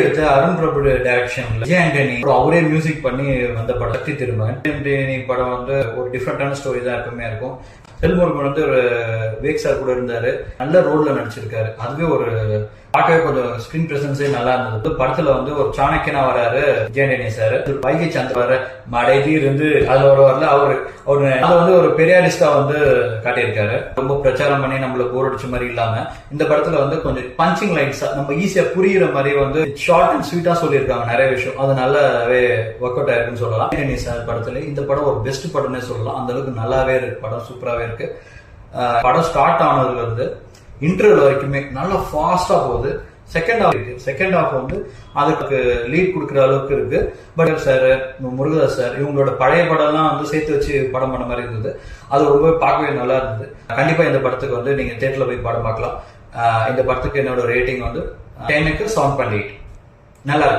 எடுத்த அருண் பிரபு டைரக்ஷன்ல விஜய் ஆண்டனி அவரே மியூசிக் பண்ணி வந்த படம் சக்தி திருமகன். விஜய் ஆண்டனி படம் வந்து ஒரு டிஃப்ரெண்டான ஸ்டோரி தான் எப்பவுமே இருக்கும். செல்முருகன் வந்து ஒரு வேக் சார் கூட இருந்தாரு, நல்ல ரோல்ல நடிச்சிருக்காரு. அதுவே ஒரு பார்க்கவே கொஞ்சம் ஸ்கிரீன் பிரசன்ஸே நல்லா இருந்தது. படத்துல வந்து ஒரு சாணக்கியனா வராரு விஜய் ஆண்டனி சார், வைகை சந்திர வர மடைதீர் இருந்து அதுல ஒரு வரல அவரு அதை வந்து ஒரு பெரியாரிஸ்டா வந்து காட்டியிருக்காரு. ரொம்ப பிரச்சாரம் பண்ணி நம்மள போர் அடிச்ச மாதிரி இல்லாம இந்த படத்துல வந்து கொஞ்சம் பஞ்சிங் லைன்ஸா நம்ம ஈஸியா புரியுற மாதிரி வந்து ஷார்ட் அண்ட் ஸ்வீட்டா சொல்லியிருக்காங்க நிறைய விஷயம். அது நல்லாவே ஒர்க் அவுட் ஆயிருக்குன்னு சொல்லலாம். விஜய் ஆண்டனி சார் படத்துல இந்த படம் ஒரு பெஸ்ட் படம்னே சொல்லலாம். அந்த அளவுக்கு நல்லாவே இருக்கு படம், சூப்பராகவே இருக்கு. படம் ஸ்டார்ட் ஆனதுல இருந்து இன்டர்வல் வரைக்குமே நல்லா ஃபாஸ்டா போகுது. செகண்ட் ஹாஃப் வந்து அதுக்கு லீட் கொடுக்குற அளவுக்கு இருக்கு. பட் சார், முருகதாஸ் சார் இவங்களோட பழைய படம்லாம் வந்து சேர்த்து வச்சு படம் பண்ண மாதிரி இருந்தது. அது ரொம்ப பார்க்கவே நல்லா இருந்தது. கண்டிப்பா இந்த படத்துக்கு வந்து நீங்க தியேட்டர்ல போய் படம் பார்க்கலாம். இந்த படத்துக்கு என்னோட ரேட்டிங் வந்து 10க்கு 7.8 நல்லா இருக்கு.